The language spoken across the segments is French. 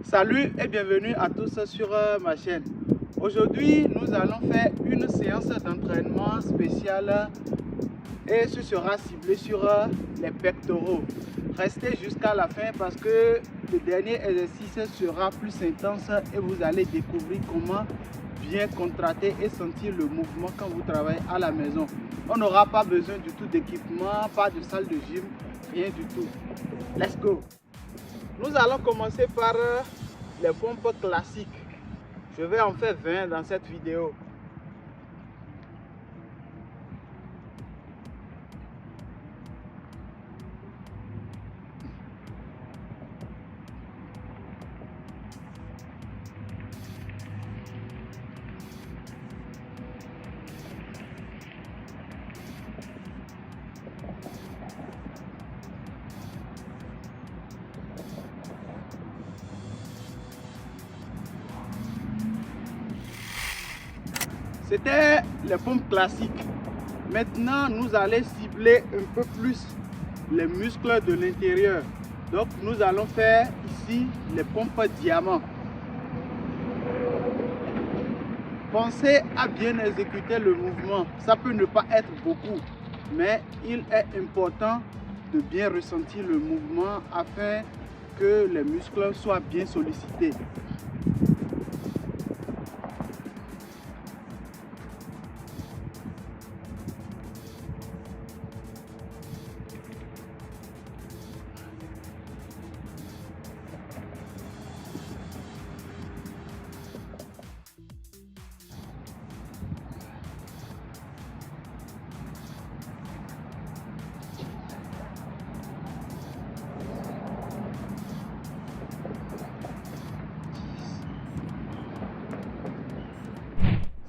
Salut et bienvenue à tous sur ma chaîne. Aujourd'hui, nous allons faire une séance d'entraînement spéciale et ce sera ciblé sur les pectoraux. Restez jusqu'à la fin parce que le dernier exercice sera plus intense et vous allez découvrir comment bien contracter et sentir le mouvement quand vous travaillez à la maison. On n'aura pas besoin du tout d'équipement, pas de salle de gym, rien du tout. Let's go! Nous allons commencer par les pompes classiques. Je vais en faire 20 dans cette vidéo. C'était les pompes classiques. Maintenant, nous allons cibler un peu plus les muscles de l'intérieur. Donc, nous allons faire ici les pompes diamants. Pensez à bien exécuter le mouvement. Ça peut ne pas être beaucoup, mais il est important de bien ressentir le mouvement afin que les muscles soient bien sollicités.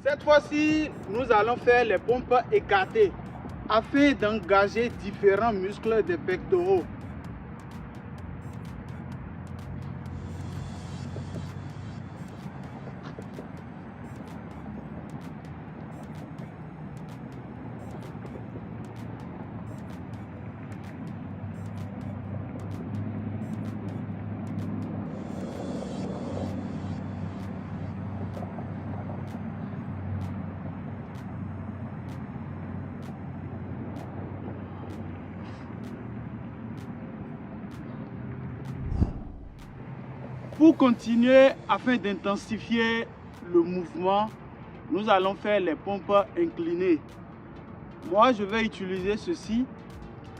Cette fois-ci, nous allons faire les pompes écartées afin d'engager différents muscles des pectoraux. Pour continuer, afin d'intensifier le mouvement, nous allons faire les pompes inclinées. Moi, je vais utiliser ceci.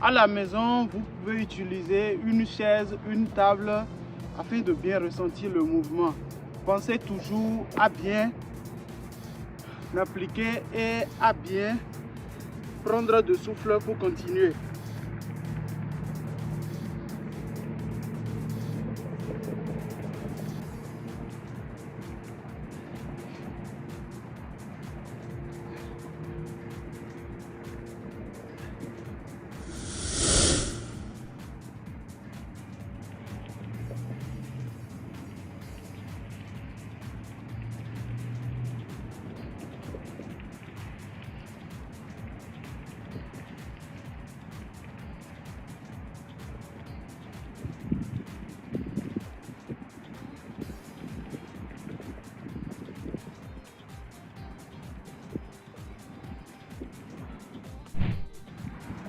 À la maison, vous pouvez utiliser une chaise, une table, afin de bien ressentir le mouvement. Pensez toujours à bien l'appliquer et à bien prendre de souffle pour continuer.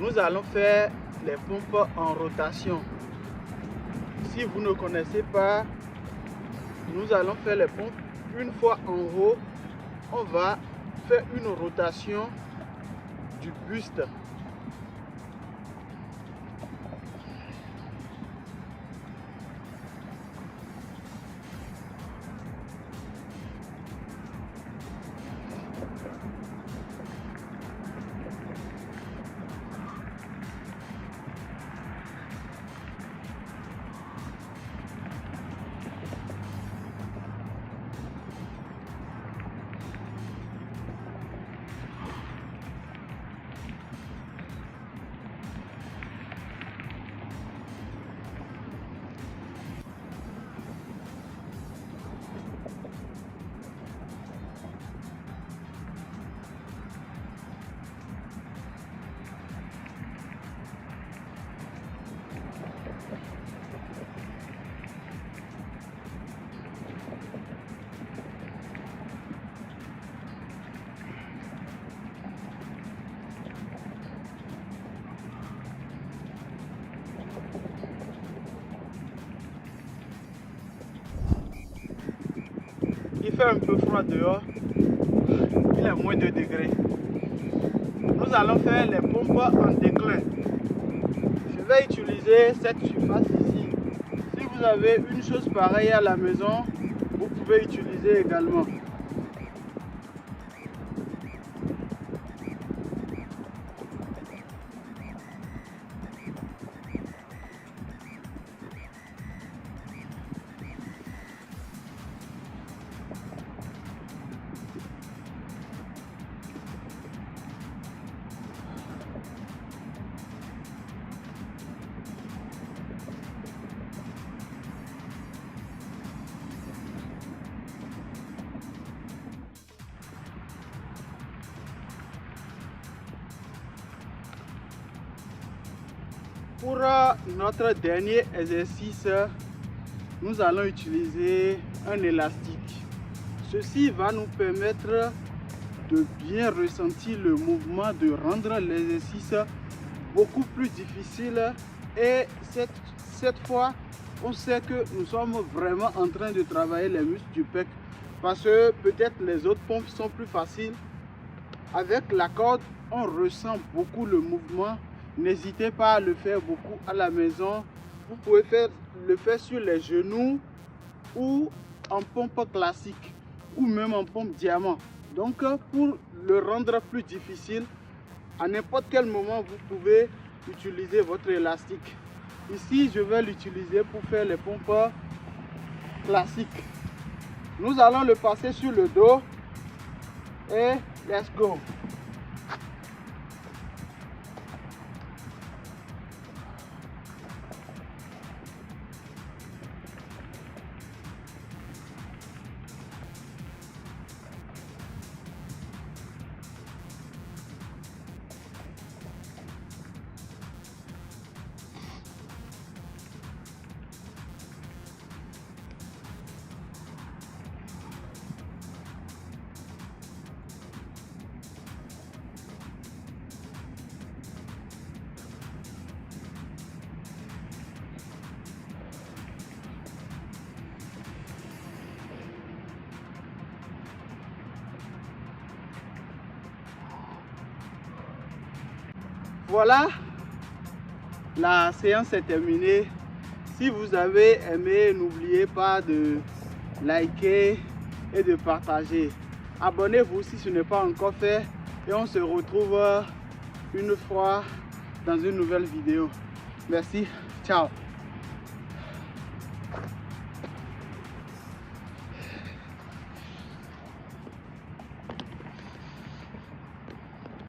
Nous allons faire les pompes en rotation. Si vous ne connaissez pas, nous allons faire les pompes une fois en haut. On va faire une rotation du buste. fait un peu froid dehors. Il est moins 2 degrés. Nous allons faire les pompes en déclin. Je vais utiliser cette surface ici. Si vous avez une chose pareille à la maison, vous pouvez utiliser également. Pour notre dernier exercice, nous allons utiliser un élastique. Ceci va nous permettre de bien ressentir le mouvement, de rendre l'exercice beaucoup plus difficile. Et cette fois, on sait que nous sommes vraiment en train de travailler les muscles du pec. Parce que peut-être les autres pompes sont plus faciles. Avec la corde, on ressent beaucoup le mouvement. N'hésitez pas à le faire beaucoup à la maison. Vous pouvez le faire sur les genoux ou en pompe classique ou même en pompe diamant. Donc pour le rendre plus difficile, à n'importe quel moment vous pouvez utiliser votre élastique. Ici je vais l'utiliser pour faire les pompes classiques. Nous allons le passer sur le dos et let's go. Voilà, la séance est terminée. Si vous avez aimé, n'oubliez pas de liker et de partager. Abonnez-vous si ce n'est pas encore fait et on se retrouve une fois dans une nouvelle vidéo. Merci, ciao.